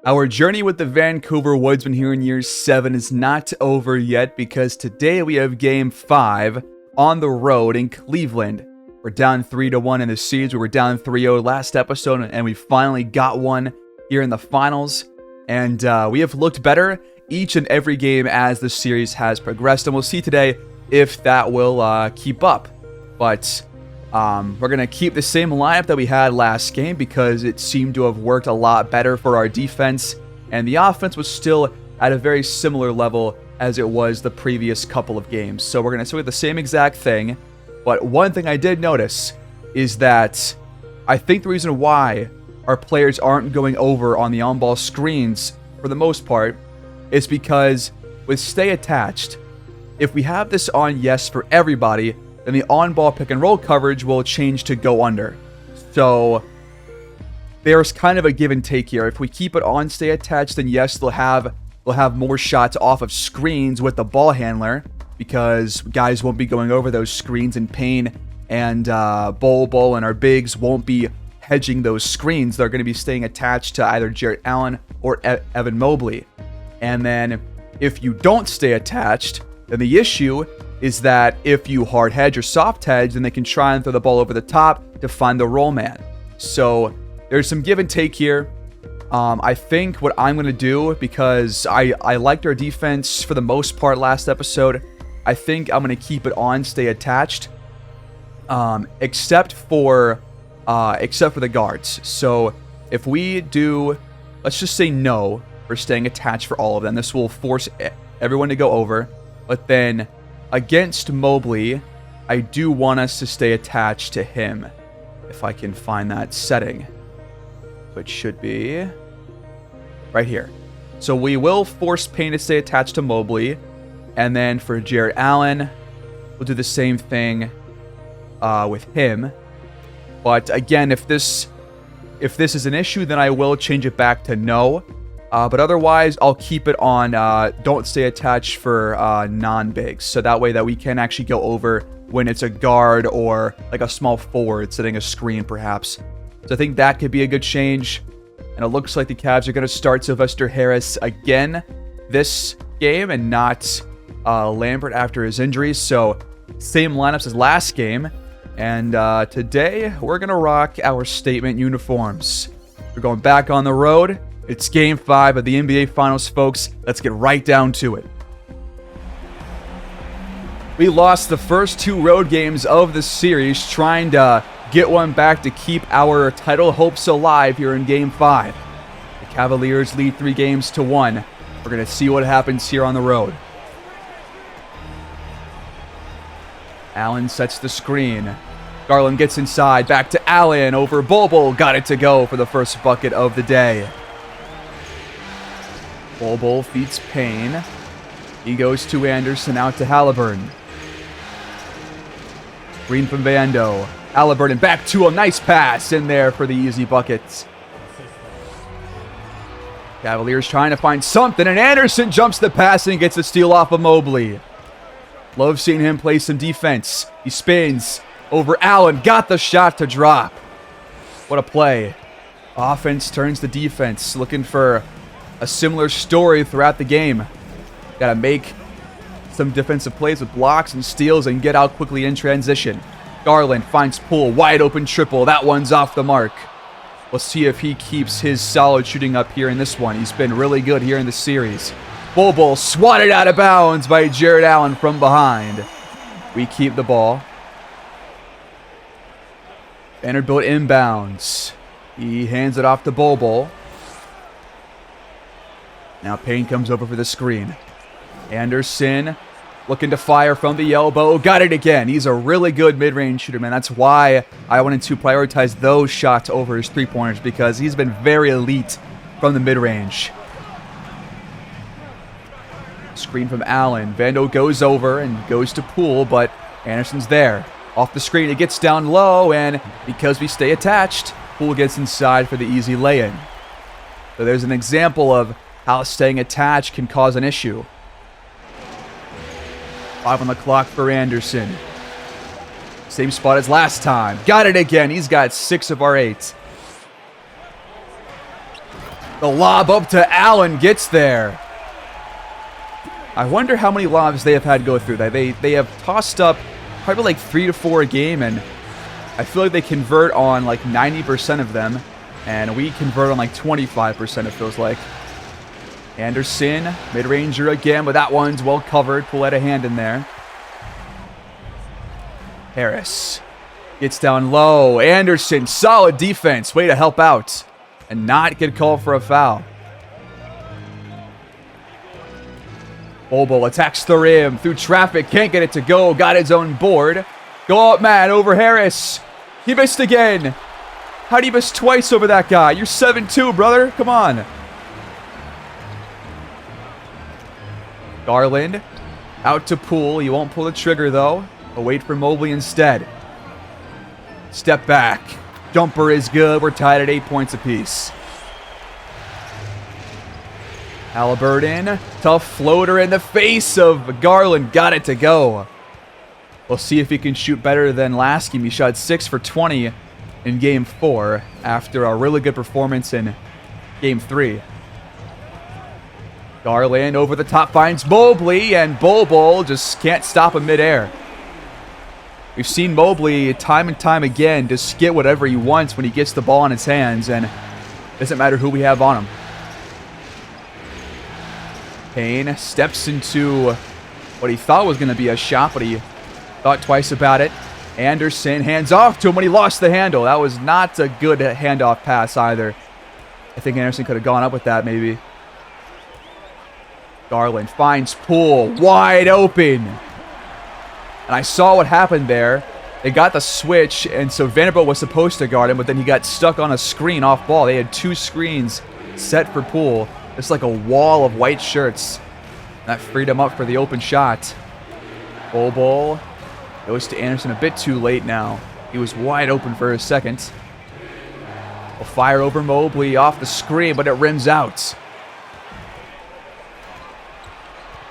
Our journey with the Vancouver Woodsmen here in Year 7 is not over yet because today we have Game 5 on the road in Cleveland. We're down 3-1 in the series. We were down 3-0 last episode, and we finally got one here in the finals. And we have looked better each and every game as the series has progressed. And we'll see today if that will keep up. But we're going to keep the same lineup that we had last game because it seemed to have worked a lot better for our defense. And the offense was still at a very similar level as it was the previous couple of games. So we're going to stay with the same exact thing. But one thing I did notice is that I think the reason why our players aren't going over on the on-ball screens for the most part is because with stay attached, if we have this on yes for everybody, then the on-ball pick and roll coverage will change to go under. So there's kind of a give and take here. If we keep it on stay attached, then yes, they'll have more shots off of screens with the ball handler because guys won't be going over those screens, and Payne and Bol and our bigs won't be hedging those screens. They're going to be staying attached to either Jarrett Allen or Evan Mobley. And then if you don't stay attached, then the issue is that if you hard hedge or soft hedge, then they can try and throw the ball over the top to find the roll man. So there's some give and take here. I think what I'm going to do, because I liked our defense for the most part last episode, I think I'm going to keep it on stay attached, except for the guards. So if we do, let's just say no for staying attached for all of them. This will force everyone to go over. But then against Mobley, I do want us to stay attached to him. If I can find that setting. Which should be right here. So we will force Payne to stay attached to Mobley. And then for Jarrett Allen, we'll do the same thing with him. But again, if this is an issue, then I will change it back to no. But otherwise, I'll keep it on don't stay attached for non-bigs. So that way that we can actually go over when it's a guard or like a small forward setting a screen perhaps. So I think that could be a good change. And it looks like the Cavs are going to start Sylvester Harris again this game and not Lambert after his injury. So same lineups as last game. And today, we're going to rock our statement uniforms. We're going back on the road. It's Game 5 of the NBA Finals, folks. Let's get right down to it. We lost the first two road games of the series, trying to get one back to keep our title hopes alive here in Game 5. The Cavaliers lead 3-1. We're going to see what happens here on the road. Allen sets the screen. Garland gets inside. Back to Allen over Bol. Got it to go for the first bucket of the day. Bol feeds Payne. He goes to Anderson, out to Halliburton. Green from Vando. Halliburton back to a nice pass in there for the easy buckets. Cavaliers trying to find something, and Anderson jumps the pass and gets a steal off of Mobley. Love seeing him play some defense. He spins over Allen. Got the shot to drop. What a play. Offense turns to defense. Looking for a similar story throughout the game. Got to make some defensive plays with blocks and steals and get out quickly in transition. Garland finds Poole. Wide open triple. That one's off the mark. We'll see if he keeps his solid shooting up here in this one. He's been really good here in the series. Bol swatted out of bounds by Jarrett Allen from behind. We keep the ball. Vanderbilt inbounds. He hands it off to Bol. Now Payne comes over for the screen. Anderson looking to fire from the elbow. Got it again. He's a really good mid-range shooter, man. That's why I wanted to prioritize those shots over his three-pointers, because he's been very elite from the mid-range. Screen from Allen. Vando goes over and goes to Poole, but Anderson's there. Off the screen, it gets down low, and because we stay attached, Poole gets inside for the easy lay-in. So there's an example of how staying attached can cause an issue. 5 on the clock for Anderson. Same spot as last time. Got it again. He's got 6 of our 8. The lob up to Allen gets there. I wonder how many lobs they have had go through that. They have tossed up probably like 3 to 4 a game, and I feel like they convert on like 90% of them, and we convert on like 25%, it feels like. Anderson, mid-ranger again, but that one's well covered. Pull out a hand in there. Harris gets down low. Anderson, solid defense. Way to help out and not get called for a foul. Bobo attacks the rim through traffic. Can't get it to go. Got his own board. Go up, man, over Harris. He missed again. How do you miss twice over that guy? You're 7'2", brother. Come on. Garland out to Poole. He won't pull the trigger, though. He'll wait for Mobley instead. Step back. Jumper is good. We're tied at 8 points apiece. Halliburton. Tough floater in the face of Garland. Got it to go. We'll see if he can shoot better than last game. He shot 6 for 20 in Game 4 after a really good performance in Game 3. Garland over the top finds Mobley, and Bobo just can't stop him midair. We've seen Mobley time and time again just get whatever he wants when he gets the ball in his hands, and it doesn't matter who we have on him. Payne steps into what he thought was going to be a shot, but he thought twice about it. Anderson hands off to him when he lost the handle. That was not a good handoff pass either. I think Anderson could have gone up with that maybe. Garland finds Poole wide open. And I saw what happened there. They got the switch, and so Vanderbilt was supposed to guard him, but then he got stuck on a screen off ball. They had 2 screens set for Poole. It's like a wall of white shirts. That freed him up for the open shot. Bobo goes to Anderson a bit too late now. He was wide open for a second. Will fire over Mobley off the screen, but it rims out.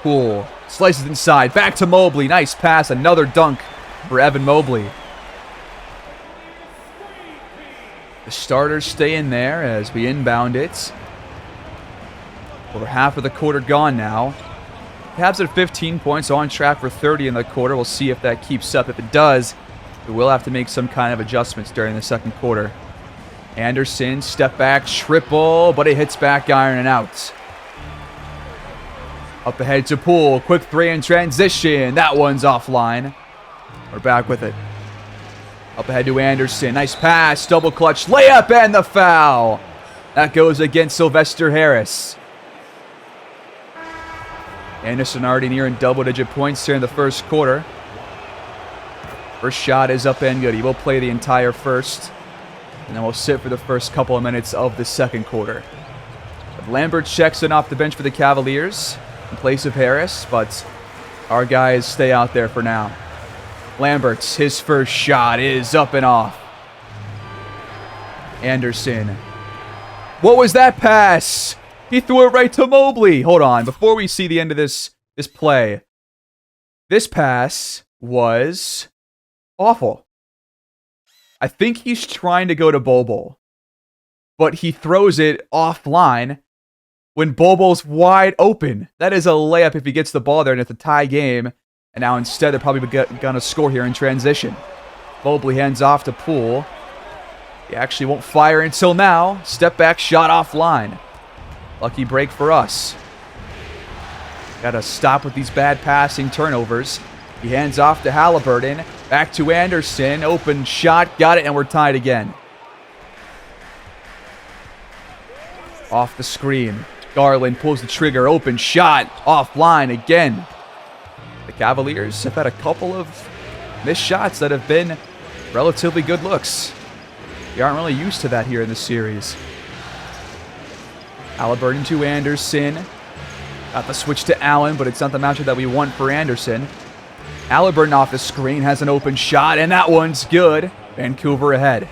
Poole slices inside. Back to Mobley. Nice pass. Another dunk for Evan Mobley. The starters stay in there as we inbound it. Over half of the quarter gone now. Cavs at 15 points, on track for 30 in the quarter. We'll see if that keeps up. If it does, we will have to make some kind of adjustments during the second quarter. Anderson, step back, triple, but it hits back iron and out. Up ahead to Poole. Quick 3 in transition. That one's offline. We're back with it. Up ahead to Anderson. Nice pass. Double clutch. Layup and the foul. That goes against Sylvester Harris. Anderson already nearing double-digit points here in the first quarter. First shot is up and good. He will play the entire first. And then we'll sit for the first couple of minutes of the second quarter. But Lambert checks in off the bench for the Cavaliers in place of Harris, but our guys stay out there for now. Lambert's, his first shot is up and off. Anderson. What was that pass? He threw it right to Mobley. Hold on, before we see the end of this play. This pass was awful. I think he's trying to go to Bobo, but he throws it offline when Bobo's wide open. That is a layup if he gets the ball there, and it's a tie game. And now instead they're probably going to score here in transition. Mobley hands off to Poole. He actually won't fire until now. Step back shot offline. Lucky break for us. Got to stop with these bad passing turnovers. He hands off to Halliburton. Back to Anderson. Open shot. Got it, and we're tied again. Off the screen. Garland pulls the trigger. Open shot. Offline again. The Cavaliers have had a couple of missed shots that have been relatively good looks. We aren't really used to that here in the series. Halliburton to Anderson. Got the switch to Allen, but it's not the matchup that we want for Anderson. Halliburton off the screen has an open shot, and that one's good. Vancouver ahead.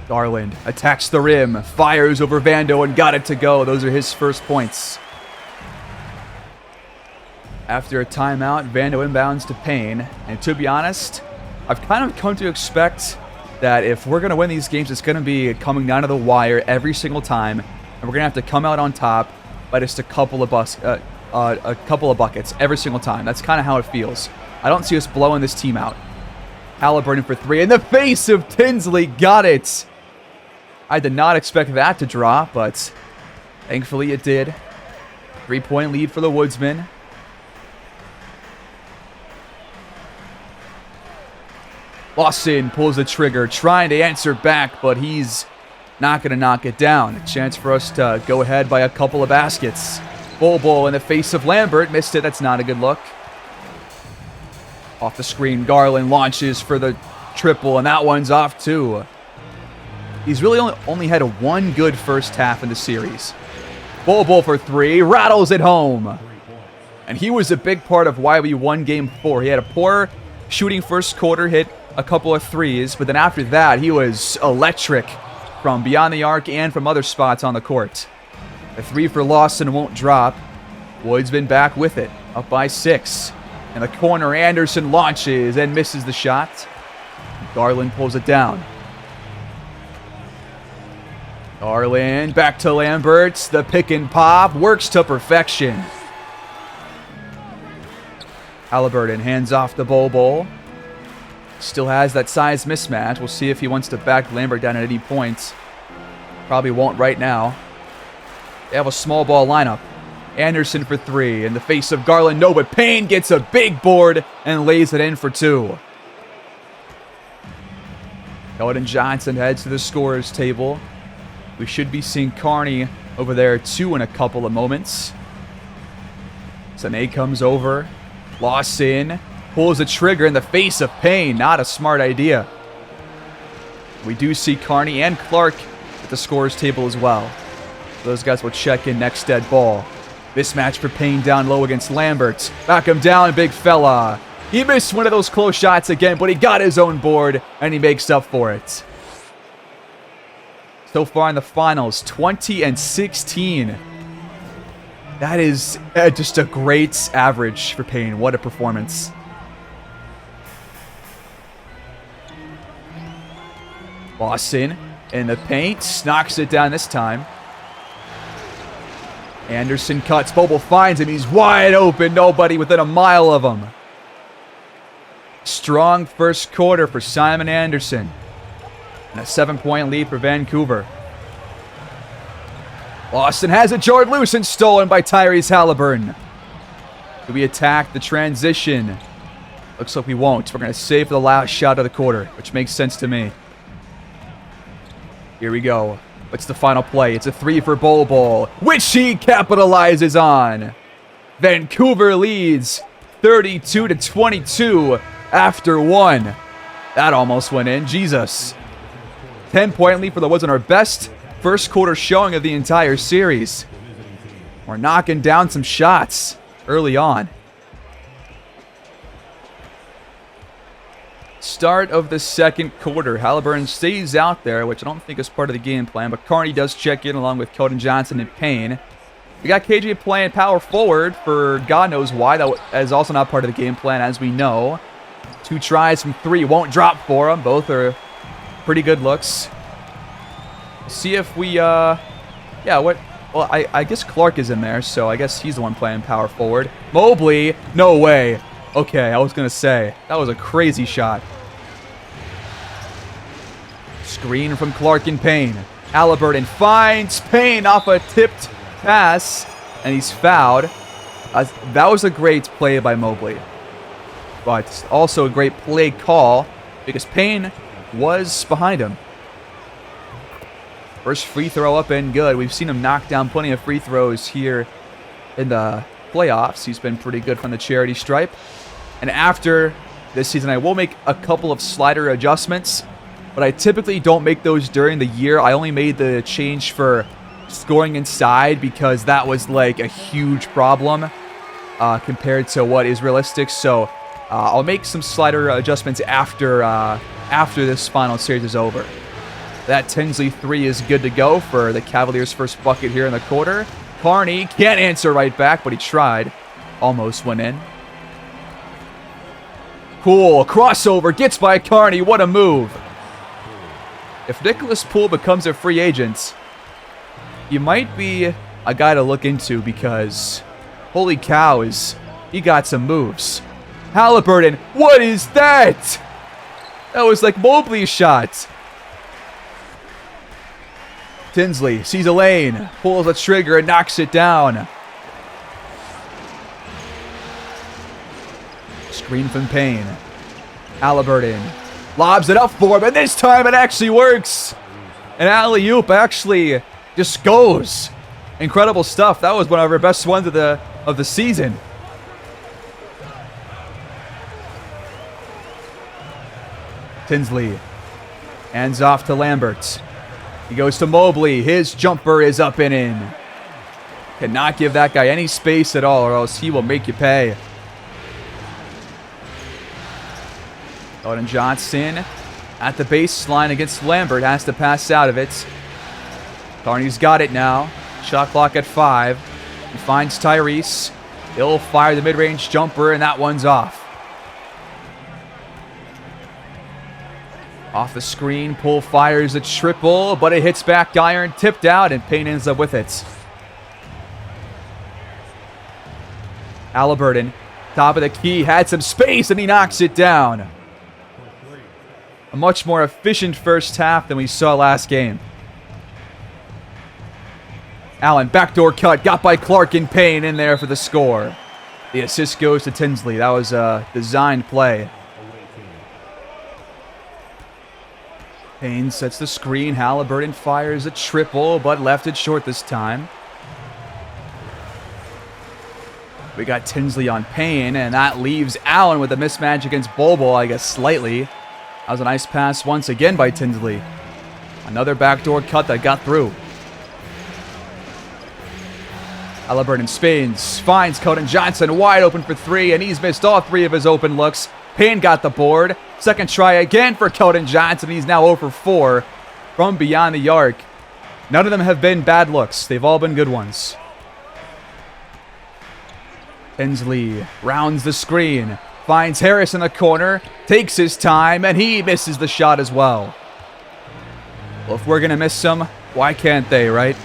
Garland attacks the rim, fires over Vando, and got it to go. Those are his first points. After a timeout, Vando inbounds to Payne. And to be honest, I've kind of come to expect that if we're going to win these games, it's going to be coming down to the wire every single time, and we're going to have to come out on top by just a couple of buckets every single time. That's kind of how it feels. I don't see us blowing this team out. Halliburton for three in the face of Tinsley. Got it. I did not expect that to drop, but thankfully it did. 3-point lead for the Woodsmen. Lawson pulls the trigger, trying to answer back, but he's not going to knock it down. A chance for us to go ahead by a couple of baskets. Bobo in the face of Lambert. Missed it. That's not a good look. Off the screen, Garland launches for the triple, and that one's off too. He's really only had one good first half in the series. Bobo for three, rattles it home. And he was a big part of why we won Game 4. He had a poor shooting first quarter, hit a couple of threes, but then after that, he was electric from beyond the arc and from other spots on the court. The three for Lawson won't drop. Wood's been back with it, up by 6. In the corner, Anderson launches and misses the shot. Garland pulls it down. Garland back to Lambert. The pick and pop works to perfection. Halliburton hands off the Bobo. Still has that size mismatch. We'll see if he wants to back Lambert down at any point. Probably won't right now. They have a small ball lineup. Anderson for three in the face of Garland. No, but Payne gets a big board and lays it in for 2. Keldon Johnson heads to the scorer's table. We should be seeing Carney over there too in a couple of moments. Sané comes over. Lawson pulls the trigger in the face of Payne. Not a smart idea. We do see Carney and Clark at the scorer's table as well. Those guys will check in next dead ball. Mismatch for Payne down low against Lambert. Back him down, big fella. He missed one of those close shots again, but he got his own board, and he makes up for it. So far in the finals, 20-16. That is just a great average for Payne. What a performance. Lawson in the paint, knocks it down this time. Anderson cuts, Bobo finds him, he's wide open, nobody within a mile of him. Strong first quarter for Simon Anderson. And a 7-point lead for Vancouver. Lawson has it, Jordan loose and stolen by Tyrese Halliburton. Do we attack the transition? Looks like we won't. We're going to save for the last shot of the quarter, which makes sense to me. Here we go. What's the final play? It's a 3 for Bobo, which he capitalizes on. Vancouver leads 32-22 after 1. That almost went in. Jesus. 10-point lead for the Woods on our best first quarter showing of the entire series. We're knocking down some shots early on. Start of the second quarter. Halliburton stays out there, which I don't think is part of the game plan, but Carney does check in along with Keldon Johnson and Payne. We got KJ playing power forward for God knows why. That is also not part of the game plan, as we know. 2 tries from 3. Won't drop for him. Both are pretty good looks. See if we, Well, I guess Clark is in there, so I guess he's the one playing power forward. Mobley, no way. Okay, I was going to say, that was a crazy shot. Screen from Clark and Payne. Halliburton finds Payne off a tipped pass, and he's fouled. That was a great play by Mobley. But also a great play call, because Payne was behind him. First free throw up and good. We've seen him knock down plenty of free throws here in the playoffs. He's been pretty good from the charity stripe. And after this season, I will make a couple of slider adjustments, but I typically don't make those during the year. I only made the change for scoring inside because that was like a huge problem compared to what is realistic. So I'll make some slider adjustments after this final series is over. That Tinsley 3 is good to go for the Cavaliers' first bucket here in the quarter. Carney can't answer right back, but he tried. Almost went in. Cool. Crossover. Gets by Carney. What a move. If Nicholas Poole becomes a free agent, he might be a guy to look into because, holy cow, he got some moves. Halliburton, what is that? That was like Mobley's shot. Tinsley sees a lane, pulls a trigger and knocks it down. Screen from Payne. Halliburton lobs it up for him, and this time it actually works. And alley-oop actually just goes. Incredible stuff. That was one of our best ones of the season. Tinsley hands off to Lambert. He goes to Mobley. His jumper is up and in. Cannot give that guy any space at all, or else he will make you pay. Keldon Johnson at the baseline against Lambert. Has to pass out of it. Carney's got it now. Shot clock at 5. He finds Tyrese. He'll fire the mid-range jumper, and that one's off. Off the screen, Poole fires a triple, but it hits back iron, tipped out, and Payne ends up with it. Halliburton, top of the key, had some space, and he knocks it down. A much more efficient first half than we saw last game. Allen, backdoor cut, got by Clark and Payne in there for the score. The assist goes to Tinsley. That was a designed play. Payne sets the screen. Halliburton fires a triple, but left it short this time. We got Tinsley on Payne, and that leaves Allen with a mismatch against Bobo, I guess, slightly. That was a nice pass once again by Tinsley. Another backdoor cut that got through. Halliburton spins, finds Keldon Johnson wide open for 3, and he's missed all 3 of his open looks. Payne got the board. Second try again for Keldon Johnson. He's now 0 for 4 from beyond the arc. None of them have been bad looks. They've all been good ones. Tinsley rounds the screen, finds Harris in the corner, takes his time, and he misses the shot as well. Well, if we're going to miss some, why can't they, right?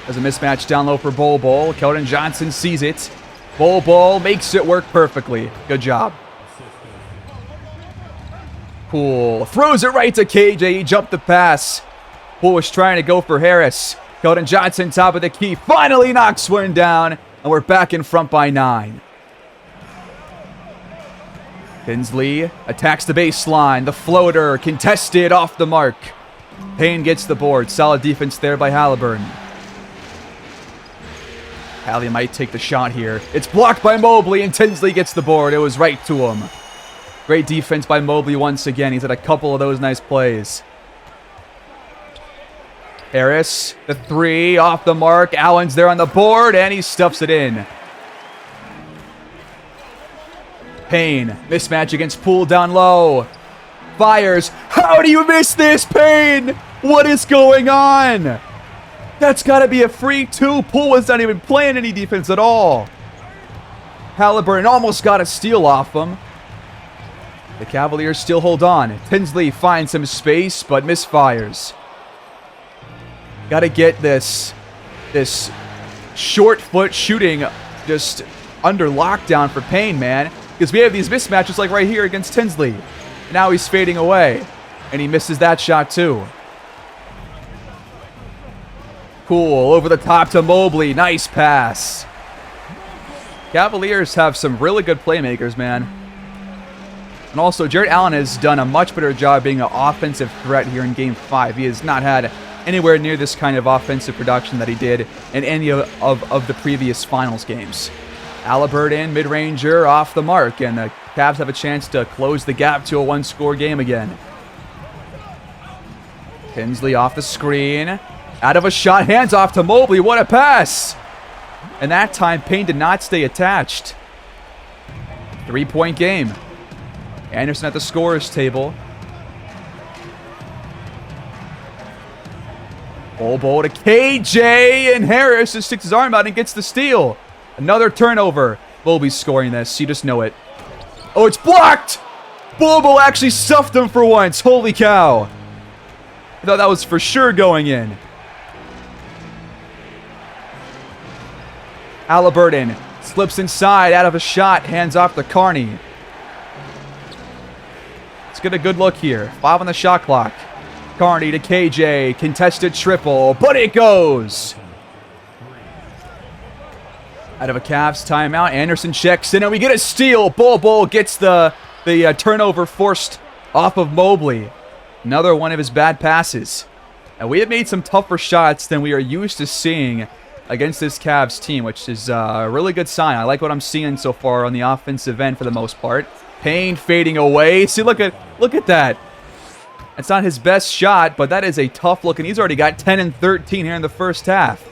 There's a mismatch down low for Bol. Keldon Johnson sees it. Bol makes it work perfectly. Good job. Poole throws it right to KJ. He jumped the pass. Poole was trying to go for Harris. Keldon Johnson, top of the key, finally knocks one down, and we're back in front by 9. Tinsley attacks the baseline. The floater contested off the mark. Payne gets the board. Solid defense there by Halliburton. Hallie might take the shot here. It's blocked by Mobley, and Tinsley gets the board. It was right to him. Great defense by Mobley once again. He's had a couple of those nice plays. Harris, the 3, off the mark. Allen's there on the board, and he stuffs it in. Payne, mismatch against Poole down low. Fires. How do you miss this, Payne? What is going on? That's got to be a free, too. Poole was not even playing any defense at all. Halliburton almost got a steal off him. The Cavaliers still hold on. Tinsley finds some space, but misfires. Got to get this short foot shooting just under lockdown for Payne, man. Because we have these mismatches like right here against Tinsley. Now he's fading away. And he misses that shot, too. Poole over the top to Mobley. Nice pass. Cavaliers have some really good playmakers, man. And also, Jarrett Allen has done a much better job being an offensive threat here in Game 5. He has not had anywhere near this kind of offensive production that he did in any of the previous finals games. Halliburton, mid-ranger, off the mark, and the Cavs have a chance to close the gap to a one-score game again. Tinsley off the screen. Out of a shot, hands off to Mobley. What a pass! And that time, Payne did not stay attached. 3-point game. Anderson at the scorer's table. Bol to KJ, and Harris just sticks his arm out and gets the steal. Another turnover. Mobley's scoring this. You just know it. Oh, it's blocked! Bobo actually stuffed him for once. Holy cow. I thought that was for sure going in. Halliburton slips inside out of a shot. Hands off to Carney. Let's get a good look here. 5 on the shot clock. Carney to KJ. Contested triple. But it goes. Out of a Cavs timeout. Anderson checks in and we get a steal. Bobo gets the turnover forced off of Mobley. Another one of his bad passes. And we have made some tougher shots than we are used to seeing against this Cavs team, which is a really good sign. I like what I'm seeing so far on the offensive end for the most part. Payne fading away. See, look at that. It's not his best shot, but that is a tough look. And he's already got 10 and 13 here in the first half.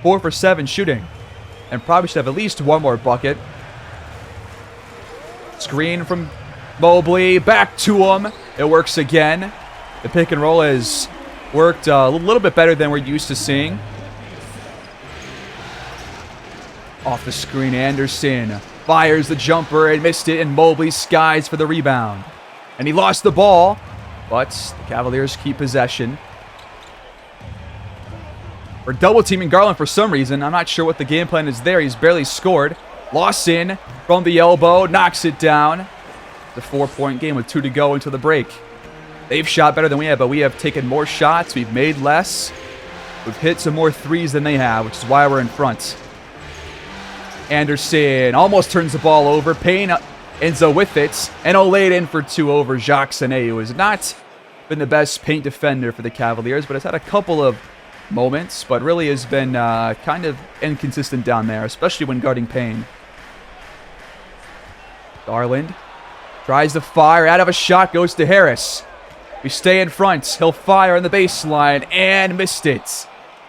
4 for 7 shooting. And probably should have at least one more bucket. Screen from Mobley. Back to him. It works again. The pick and roll has worked a little bit better than we're used to seeing. Off the screen, Anderson fires the jumper and missed it, and Mobley skies for the rebound. And he lost the ball, but the Cavaliers keep possession. We're double-teaming Garland for some reason. I'm not sure what the game plan is there. He's barely scored. Lawson from the elbow, knocks it down. It's a 4-point game with 2 to go until the break. They've shot better than we have, but we have taken more shots. We've made less. We've hit some more threes than they have, which is why we're in front. Anderson almost turns the ball over. Payne ends up with it. And laid in for 2 over Jacques Sané, who has not been the best paint defender for the Cavaliers, but has had a couple of moments, but really has been kind of inconsistent down there, especially when guarding Payne. Garland tries to fire. Out of a shot goes to Harris. We stay in front. He'll fire on the baseline and missed it.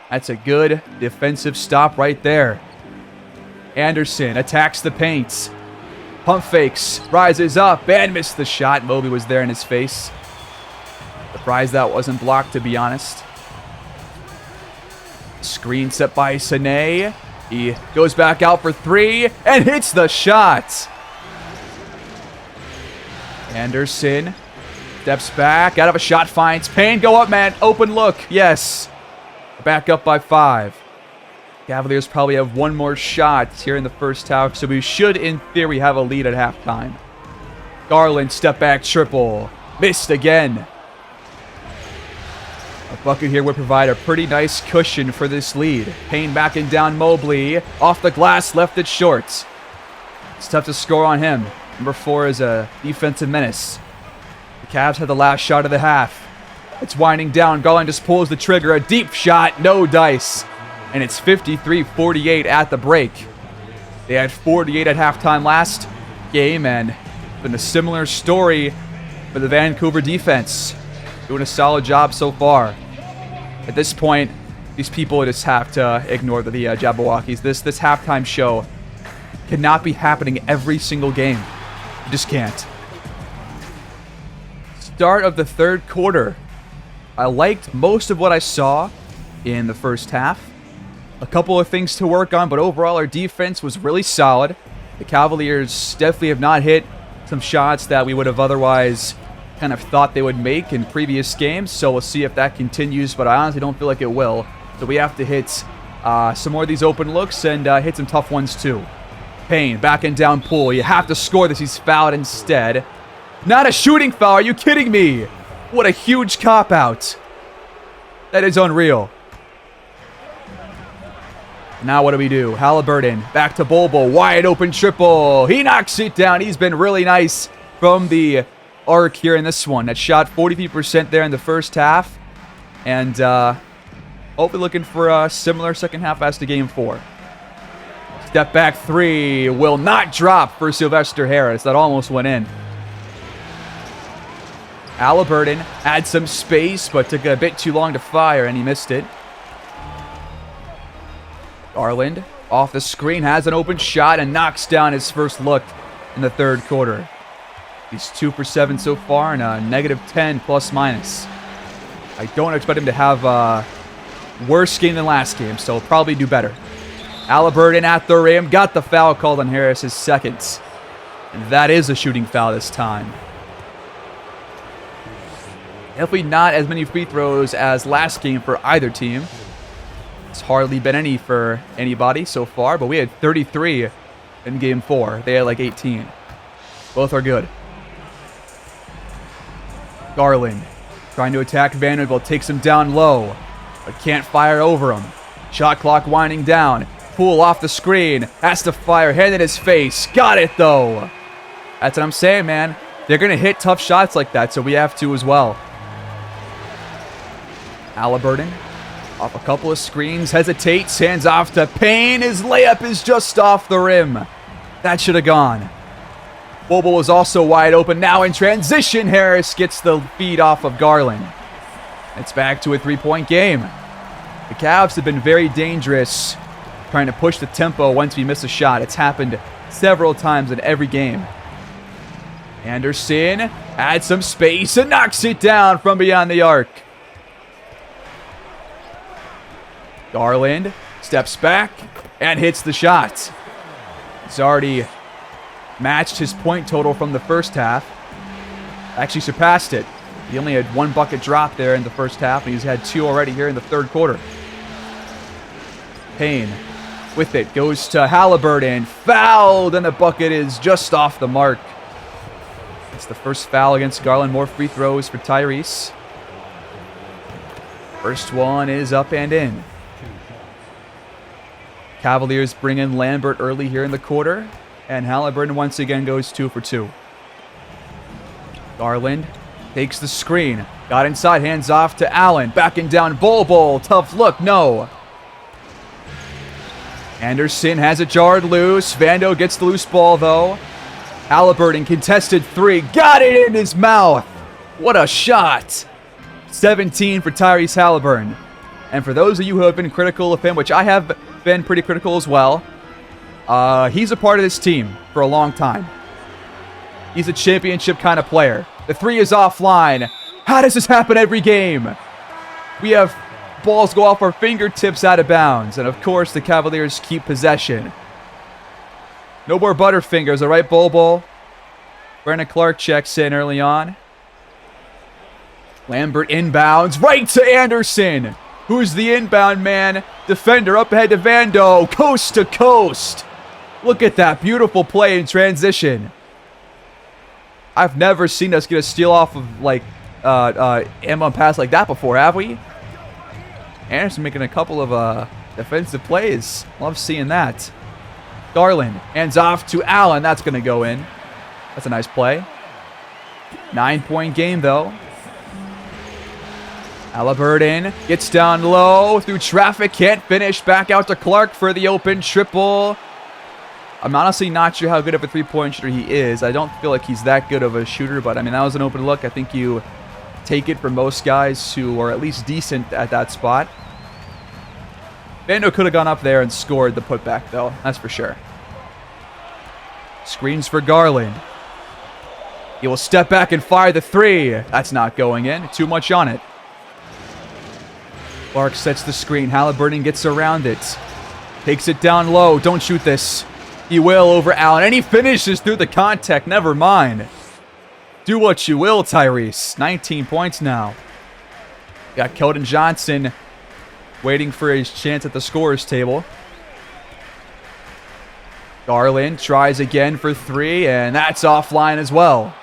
That's a good defensive stop right there. Anderson attacks the paint. Pump fakes. Rises up and missed the shot. Mobley was there in his face. Surprised that wasn't blocked, to be honest. Screen set by Sané. He goes back out for 3 and hits the shot. Anderson steps back. Out of a shot, finds Payne. Go up, man. Open look. Yes. Back up by 5. Cavaliers probably have one more shot here in the first half, so we should, in theory, have a lead at halftime. Garland, step back triple. Missed again. A bucket here would provide a pretty nice cushion for this lead. Payne backing down Mobley. Off the glass, left it short. It's tough to score on him. Number 4 is a defensive menace. The Cavs had the last shot of the half. It's winding down. Garland just pulls the trigger. A deep shot, no dice. And it's 53-48 at the break. They had 48 at halftime last game, and it's been a similar story for the Vancouver defense. Doing a solid job so far. At this point, these people just have to ignore the Jabberwockies. This halftime show cannot be happening every single game. You just can't. Start of the third quarter. I liked most of what I saw in the first half. A couple of things to work on, but overall our defense was really solid. The Cavaliers definitely have not hit some shots that we would have otherwise kind of thought they would make in previous games, so we'll see if that continues, but I honestly don't feel like it will. So we have to hit some more of these open looks and hit some tough ones too. Payne, back and down pull. You have to score this. He's fouled instead. Not a shooting foul. Are you kidding me? What a huge cop-out. That is unreal. Now what do? Halliburton, back to Bobo, wide open triple. He knocks it down. He's been really nice from the arc here in this one. That shot 43% there in the first half. And hopefully looking for a similar second half as to game 4. Step back 3 will not drop for Sylvester Harris. That almost went in. Halliburton had some space, but took a bit too long to fire, and he missed it. Garland, off the screen, has an open shot and knocks down his first look in the third quarter. He's 2 for 7 so far and a -10 plus minus. I don't expect him to have a worse game than last game, so he'll probably do better. Halliburton at the rim, got the foul called on Harris, his second. And that is a shooting foul this time. Definitely not as many free throws as last game for either team. It's hardly been any for anybody so far, but we had 33 in game 4. They had like 18. Both are good. Garland trying to attack Vanderbilt, takes him down low, but can't fire over him. Shot clock winding down. Poole off the screen, has to fire, hand in his face. Got it though. That's what I'm saying, man. They're going to hit tough shots like that, so we have to as well. Halliburton off a couple of screens, hesitates, hands off to Payne. His layup is just off the rim. That should have gone. Bobo was also wide open. Now in transition, Harris gets the feed off of Garland. It's back to a 3-point game. The Cavs have been very dangerous trying to push the tempo once we miss a shot. It's happened several times in every game. Anderson adds some space and knocks it down from beyond the arc. Garland steps back and hits the shot. He's already matched his point total from the first half. Actually surpassed it. He only had 1 bucket drop there in the first half, and he's had 2 already here in the third quarter. Payne with it goes to Halliburton. Fouled, and the bucket is just off the mark. It's the first foul against Garland. More free throws for Tyrese. First one is up and in. Cavaliers bring in Lambert early here in the quarter, and Halliburton once again goes 2 for 2. Garland takes the screen, got inside, hands off to Allen, backing down Bol. Tough look, no. Anderson has it jarred loose. Vando gets the loose ball though. Halliburton contested 3, got it in his mouth. What a shot. 17 for Tyrese Halliburton. And for those of you who have been critical of him, which I have been pretty critical as well, he's a part of this team for a long time. He's a championship kind of player. The 3 is offline. How does this happen every game? We have balls go off our fingertips out of bounds. And of course, the Cavaliers keep possession. No more Butterfingers, all right, Bol? Brandon Clark checks in early on. Lambert inbounds right to Anderson. Who's the inbound man? Defender up ahead to Vando. Coast to coast. Look at that beautiful play in transition. I've never seen us get a steal off of like inbound pass like that before, have we? Anderson making a couple of defensive plays. Love seeing that. Garland hands off to Allen. That's going to go in. That's a nice play. 9-point game though. Halliburton gets down low through traffic, can't finish. Back out to Clark for the open triple. I'm honestly not sure how good of a three-point shooter he is. I don't feel like he's that good of a shooter, but I mean, that was an open look. I think you take it from most guys who are at least decent at that spot. Vando could have gone up there and scored the putback, though. That's for sure. Screens for Garland. He will step back and fire the 3. That's not going in. Too much on it. Clark sets the screen. Halliburton gets around it. Takes it down low. Don't shoot this. He will over Allen. And he finishes through the contact. Never mind. Do what you will, Tyrese. 19 points now. Got Keldon Johnson waiting for his chance at the scorer's table. Garland tries again for 3, and that's offline as well.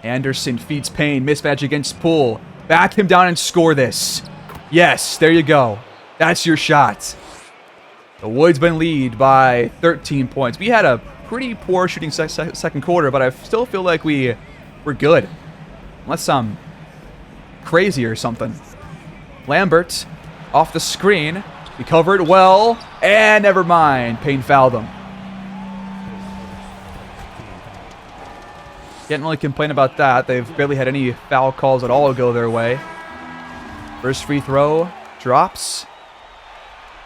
Anderson feeds Payne. Mismatch against Poole. Back him down and score this. Yes, there you go. That's your shot. The Woodsmen lead by 13 points. We had a pretty poor shooting second quarter, but I still feel like we're good. Unless I'm crazy or something. Lambert off the screen. He covered well, and never mind. Payne fouled him. Can't really complain about that. They've barely had any foul calls at all go their way. First free throw drops.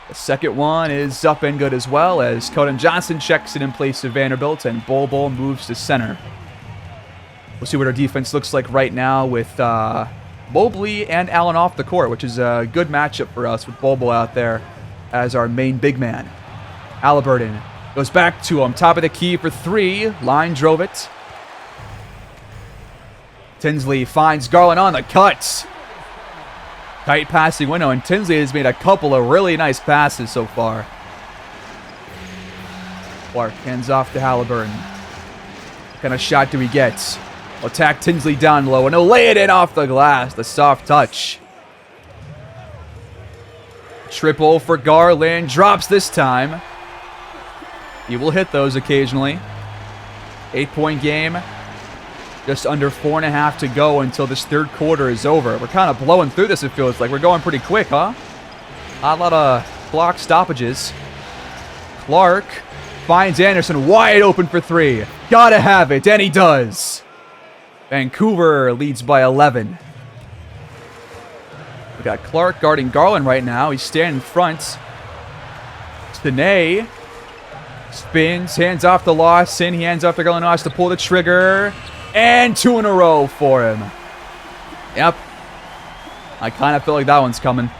The second one is up and good as well, as Keldon Johnson checks it in place of Vanderbilt, and Bol moves to center. We'll see what our defense looks like right now with Mobley and Allen off the court, which is a good matchup for us with Bol out there as our main big man. Halliburton goes back to him. Top of the key for 3. Line drove it. Tinsley finds Garland on the cut. Tight passing window, and Tinsley has made a couple of really nice passes so far. Clark hands off to Halliburton. What kind of shot do he get? Attack Tinsley down low, and he'll lay it in off the glass. The soft touch. Triple for Garland. Drops this time. He will hit those occasionally. 8-point game. Just under 4.5 to go until this third quarter is over. We're kind of blowing through this, it feels like. We're going pretty quick, huh? A lot of clock stoppages. Clark finds Anderson wide open for three. Gotta have it, and he does. Vancouver leads by 11. We got Clark guarding Garland right now. He's standing in front. Stene spins, hands off to Lawson. He hands off to Garland to pull the trigger. And 2 in a row for him. Yep. I kind of feel like that one's coming.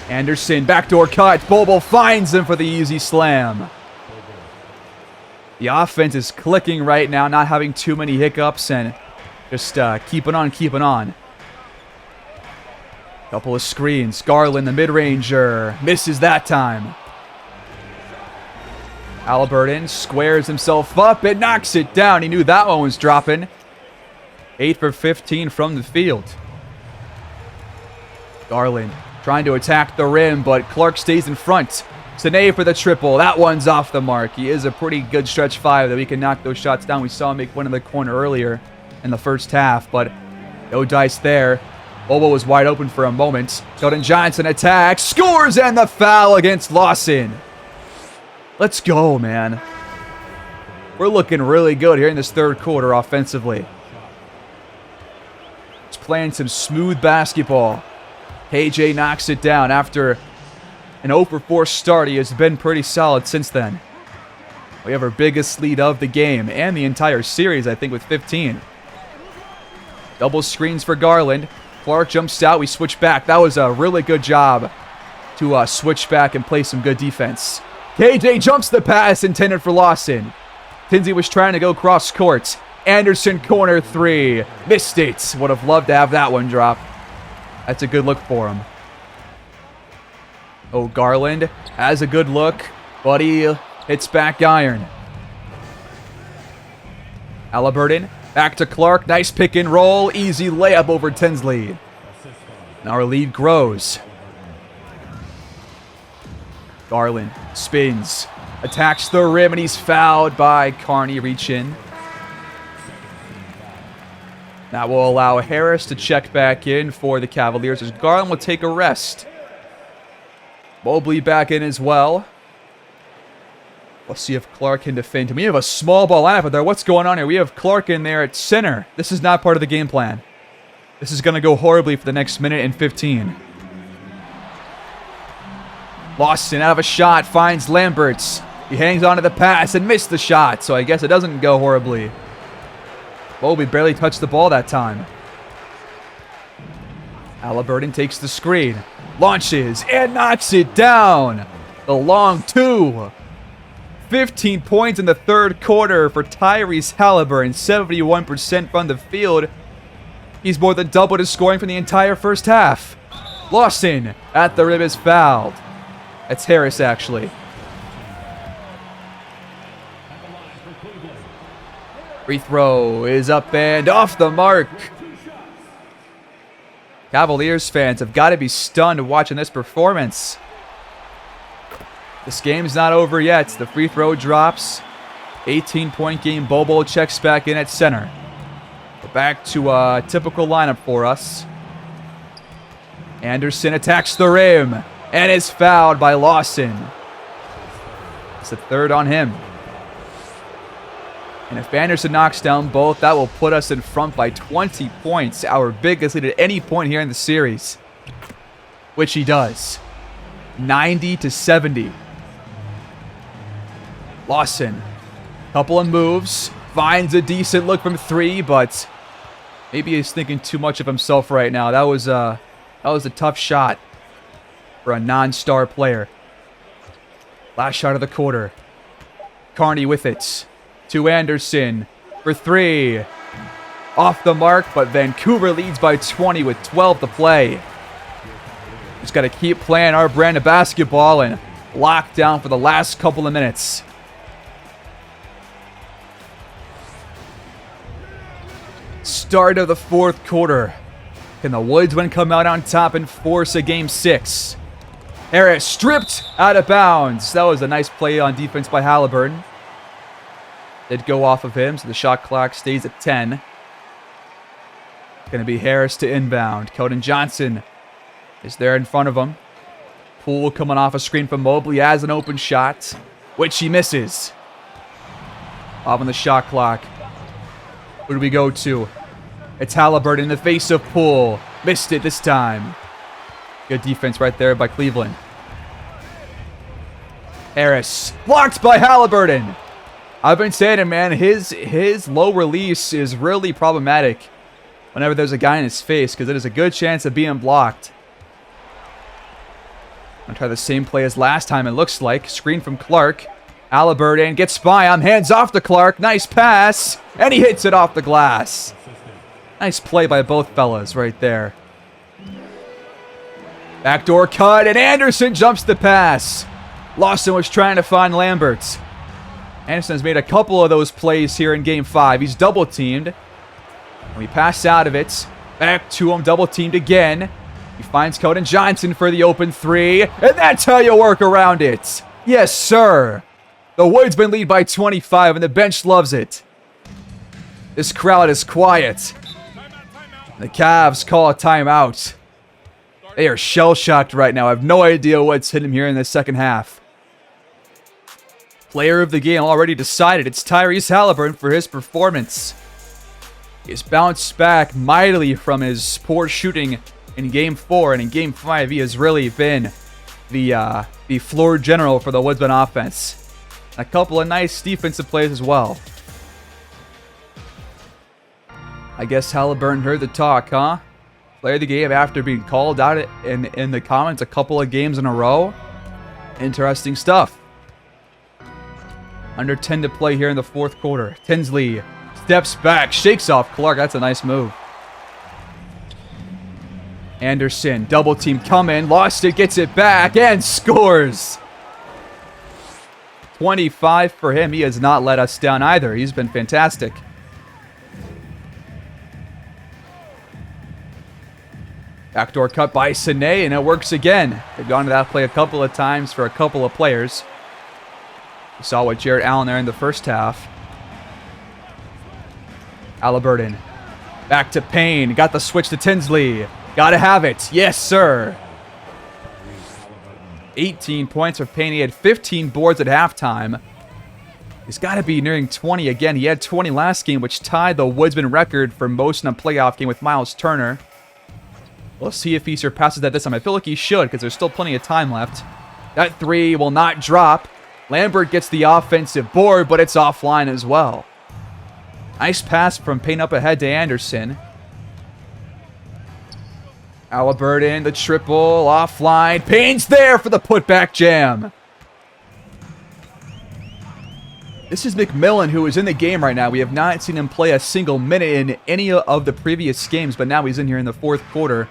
Anderson, backdoor cut. Bobo finds him for the easy slam. The offense is clicking right now, not having too many hiccups and just keeping on, keeping on. Couple of screens. Garland, the mid-ranger, misses that time. Halliburton squares himself up and knocks it down. He knew that one was dropping. 8 for 15 from the field. Garland trying to attack the rim, but Clark stays in front. Stene for the triple. That one's off the mark. He is a pretty good stretch five that we can knock those shots down. We saw him make one in the corner earlier in the first half, but no dice there. Bobo was wide open for a moment. Keldon Johnson attacks, scores, and the foul against Lawson. Let's go, man. We're looking really good here in this third quarter offensively. Just playing some smooth basketball. KJ knocks it down after an 0 for 4 start. He has been pretty solid since then. We have our biggest lead of the game and the entire series, I think, with 15. Double screens for Garland. Clark jumps out. We switch back. That was a really good job to switch back and play some good defense. KJ jumps the pass intended for Lawson. Tinsley was trying to go cross court. Anderson corner three. Missed it. Would have loved to have that one drop. That's a good look for him. Oh, Garland has a good look, but he hits back iron. Halliburton back to Clark. Nice pick and roll. Easy layup over Tinsley. Now our lead grows. Garland spins, attacks the rim, and he's fouled by Carney. Reach in. That will allow Harris to check back in for the Cavaliers as Garland will take a rest. Mobley back in as well. Let's see if Clark can defend him. We have a small ball lineup out there. What's going on here? We have Clark in there at center. This is not part of the game plan. This is going to go horribly for the next minute and 15. Lawson out of a shot, finds Lamberts. He hangs on to the pass and missed the shot, so I guess it doesn't go horribly. Mobley barely touched the ball that time. Halliburton takes the screen, launches, and knocks it down. The long two. 15 points in the third quarter for Tyrese Halliburton, 71% from the field. He's more than doubled his scoring from the entire first half. Lawson at the rim is fouled. That's Harris, actually. Free throw is up and off the mark. Cavaliers fans have got to be stunned watching this performance. This game's not over yet. The free throw drops. 18-point game. Bobo checks back in at center. We're back to a typical lineup for us. Anderson attacks the rim and is fouled by Lawson. It's the third on him. And if Anderson knocks down both, that will put us in front by 20 points, our biggest lead at any point here in the series. Which he does. 90-70. Lawson, couple of moves, finds a decent look from three, but maybe he's thinking too much of himself right now. That was a tough shot for a non-star player. Last shot of the quarter. Carney with it. To Anderson for three. off the mark, but Vancouver leads by 20 with 12 to play. Just got to keep playing our brand of basketball and lock down for the last couple of minutes. Start of the fourth quarter. Can the Woodsmen come out on top and force a game 6? Harris stripped out of bounds. That was a nice play on defense by Halliburton. Did go off of him, so the shot clock stays at 10. Going to be Harris to inbound. Keldon Johnson is there in front of him. Poole coming off a screen from Mobley has an open shot, which he misses. Off on the shot clock. Who do we go to? It's Halliburton in the face of Poole. Missed it this time. Good defense right there by Cleveland. Harris blocked by Halliburton. I've been saying it, man. His low release is really problematic whenever there's a guy in his face, because it is a good chance of being blocked. I'm going to try the same play as last time, it looks like. Screen from Clark. Halliburton gets by him. Hands off to Clark. Nice pass. And he hits it off the glass. Nice play by both fellas right there. Backdoor cut, and Anderson jumps the pass. Lawson was trying to find Lambert. Anderson has made a couple of those plays here in Game 5. He's double-teamed. And we pass out of it. Back to him, double-teamed again. He finds Keldon Johnson for the open 3. And that's how you work around it. Yes, sir. The Woodsmen lead by 25, and the bench loves it. This crowd is quiet. The Cavs call a timeout. They are shell-shocked right now. I have no idea what's hitting them here in the second half. Player of the game already decided. It's Tyrese Halliburton for his performance. He's bounced back mightily from his poor shooting in Game 4, and in Game 5 he has really been the floor general for the Woodsmen offense. A couple of nice defensive plays as well. I guess Halliburton heard the talk, huh? Player of the game after being called out in the comments a couple of games in a row. Interesting stuff. Under 10 to play here in the fourth quarter. Tinsley steps back, shakes off Clark. That's a nice move. Anderson, double team coming, lost it, gets it back, and scores. 25 for him. He has not let us down either. He's been fantastic. Backdoor cut by Sine, and it works again. They've gone to that play a couple of times for a couple of players. We saw with Jarrett Allen there in the first half. Halliburton. Back to Payne. Got the switch to Tinsley. Gotta have it. Yes, sir. 18 points for Payne. He had 15 boards at halftime. He's got to be nearing 20 again. He had 20 last game, which tied the Woodsman record for most in a playoff game with Miles Turner. We'll see if he surpasses that this time. I feel like he should, because there's still plenty of time left. That 3 will not drop. Lambert gets the offensive board, but it's offline as well. Nice pass from Payne up ahead to Anderson. Halliburton, the triple, offline. Payne's there for the putback jam. This is McMillan, who is in the game right now. We have not seen him play a single minute in any of the previous games, but now he's in here in the fourth quarter.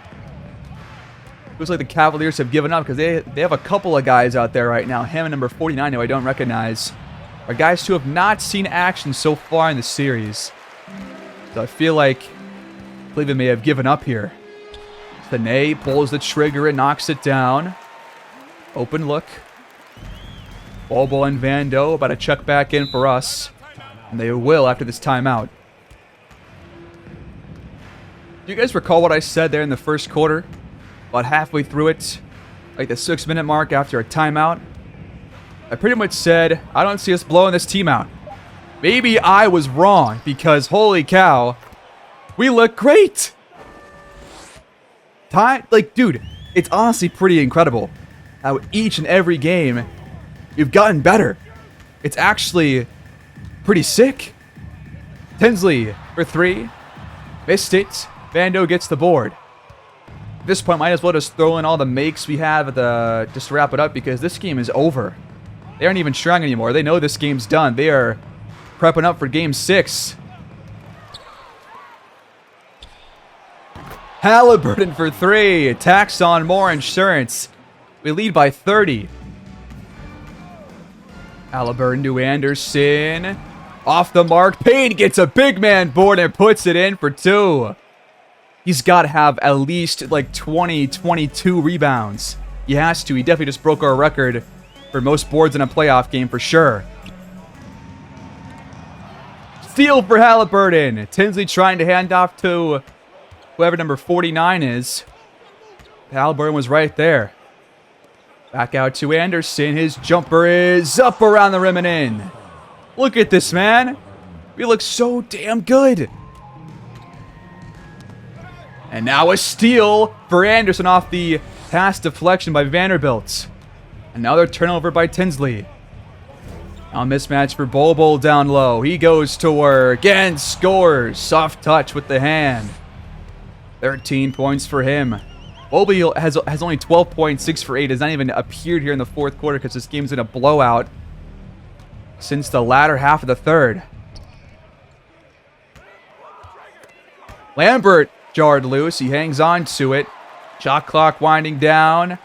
Looks like the Cavaliers have given up because they have a couple of guys out there right now. Him and number 49, who I don't recognize, are guys who have not seen action so far in the series. So I feel like Cleveland may have given up here. Panay pulls the trigger and knocks it down. Open look. Bobo and Vando about to check back in for us. And they will after this timeout. Do you guys recall what I said there in the first quarter? About halfway through it, like the 6-minute mark after a timeout. I pretty much said, I don't see us blowing this team out. Maybe I was wrong, because holy cow, we look great. Like, dude, it's honestly pretty incredible how each and every game we've gotten better. It's actually pretty sick. Tinsley for 3. Missed it. Vando gets the board. At this point, might as well just throw in all the makes we have at just to wrap it up, because this game is over. They aren't even trying anymore. They know this game's done. They are prepping up for Game 6. Halliburton for 3. Tax on more insurance. We lead by 30. Halliburton to Anderson. Off the mark. Payne gets a big man board and puts it in for 2. He's got to have at least like 20, 22 rebounds. He has to. He definitely just broke our record for most boards in a playoff game for sure. Steal for Halliburton. Tinsley trying to hand off to whoever number 49 is. Halliburton was right there. Back out to Anderson. His jumper is up around the rim and in. Look at this, man. We look so damn good. And now a steal for Anderson off the pass deflection by Vanderbilt. Another turnover by Tinsley. Now mismatch for Bol down low. He goes to work and scores. Soft touch with the hand. 13 points for him. Bol has only 12.6 for 8. Has not even appeared here in the fourth quarter because this game's in a blowout since the latter half of the third. Lambert jarred loose. He hangs on to it. Shot clock winding down.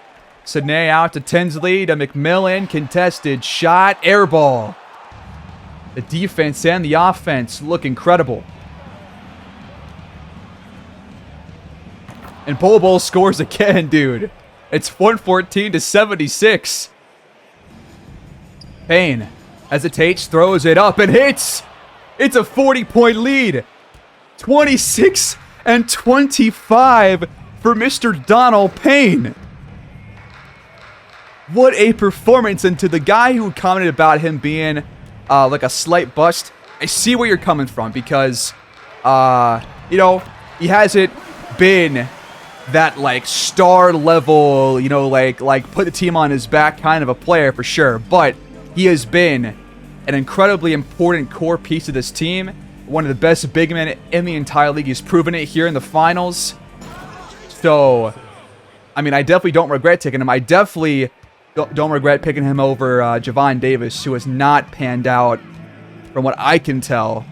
Sidney out to Tinsley to McMillan. Contested shot. Air ball. The defense and the offense look incredible. And Bol scores again, dude. It's 114 to 76. Payne hesitates, throws it up, and hits. It's a 40-point lead. 26 and 25 for Mr. Donald Payne. What a performance. And to the guy who commented about him being like a slight bust, I see where you're coming from because, you know, he hasn't been that like star level, you know, like put the team on his back kind of a player for sure. But he has been an incredibly important core piece of this team. One of the best big men in the entire league. He's proven it here in the finals. So, I mean, I definitely don't regret taking him. I definitely don't regret picking him over Javon Davis, who has not panned out, from what I can tell,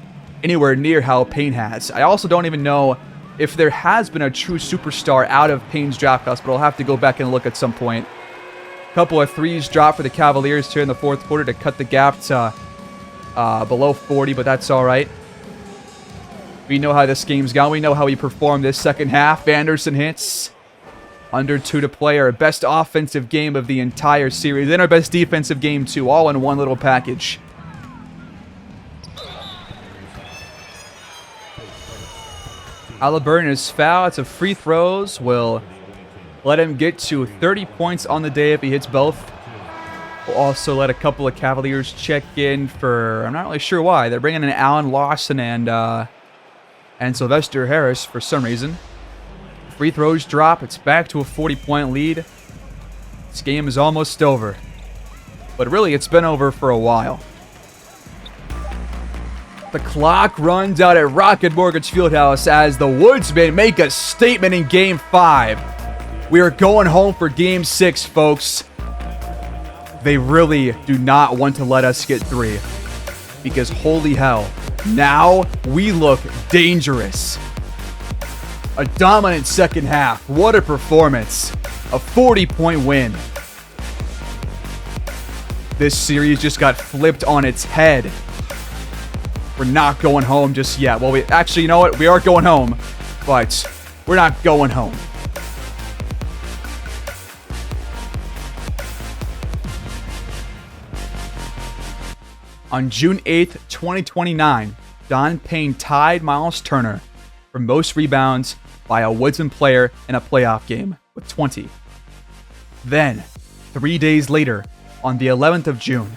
anywhere near how Payne has. I also don't even know if there has been a true superstar out of Payne's draft class, but I'll have to go back and look at some point. A couple of threes dropped for the Cavaliers here in the fourth quarter to cut the gap to below 40, but that's all right. We know how this game's gone. We know how he performed this second half. Anderson hits. Under 2 to play. Our best offensive game of the entire series. And our best defensive game, too. All in one little package. Halliburton is fouled. It's a free throws. Will let him get to 30 points on the day if he hits both. We'll also let a couple of Cavaliers check in for... I'm not really sure why. They're bringing in Allen Lawson and Sylvester Harris for some reason. Free throws drop. It's back to a 40-point lead. This game is almost over. But really, it's been over for a while. The clock runs out at Rocket Mortgage Fieldhouse as the Woodsmen make a statement in Game 5. We are going home for Game 6, folks. They really do not want to let us get 3. Because holy hell, now we look dangerous. A dominant second half. What a performance. A 40-point win. This series just got flipped on its head. We're not going home just yet. Well, actually, you know what? We are going home, but we're not going home. On June 8th, 2029, Don Payne tied Miles Turner for most rebounds by a Woodsman player in a playoff game with 20. Then, 3 days later, on the 11th of June,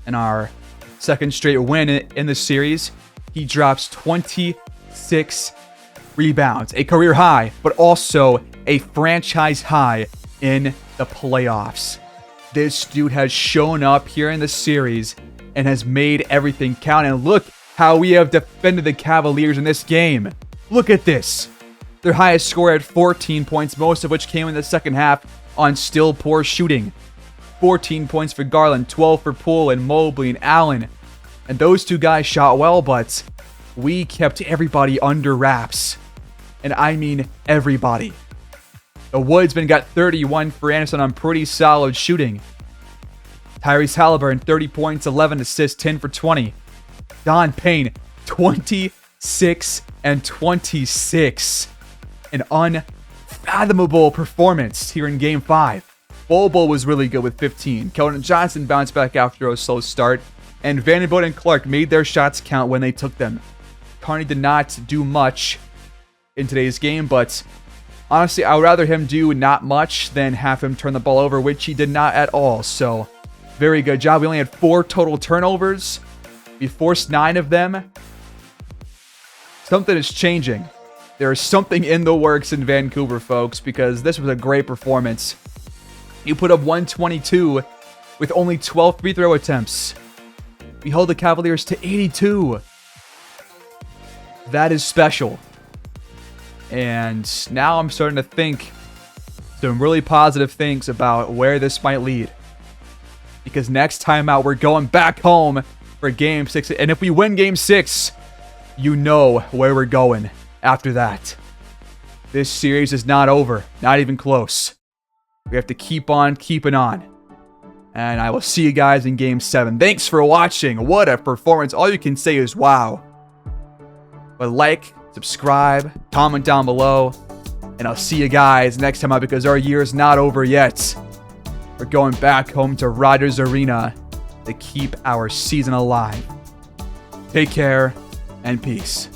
in our second straight win in the series, he drops 26 rebounds, a career high, but also a franchise high in the playoffs. This dude has shown up here in the series and has made everything count. And look how we have defended the Cavaliers in this game. Look at this. Their highest score at 14 points, most of which came in the second half on still poor shooting. 14 points for Garland, 12 for Poole and Mobley and Allen. And those two guys shot well, but we kept everybody under wraps. and I mean everybody. The Woodsmen got 31 for Anderson on pretty solid shooting. Tyrese Halliburton, 30 points, 11 assists, 10 for 20. Don Payne, 26 and 26. An unfathomable performance here in Game 5. Bobo was really good with 15. Keldon Johnson bounced back after a slow start. And Vanderbilt and Clark made their shots count when they took them. Carney did not do much in today's game, but honestly, I would rather him do not much than have him turn the ball over, which he did not at all. So, very good job. We only had 4 total turnovers. We forced 9 of them. Something is changing. There is something in the works in Vancouver, folks, because this was a great performance. You put up 122 with only 12 free throw attempts. We held the Cavaliers to 82. That is special. And now I'm starting to think some really positive things about where this might lead. Because next time out, we're going back home for Game 6. And if we win Game 6, you know where we're going after that. This series is not over. Not even close. We have to keep on keeping on. And I will see you guys in Game 7. Thanks for watching. What a performance. All you can say is wow. But like, subscribe, comment down below. And I'll see you guys next time out because our year is not over yet. We're going back home to Rogers Arena to keep our season alive. Take care and peace.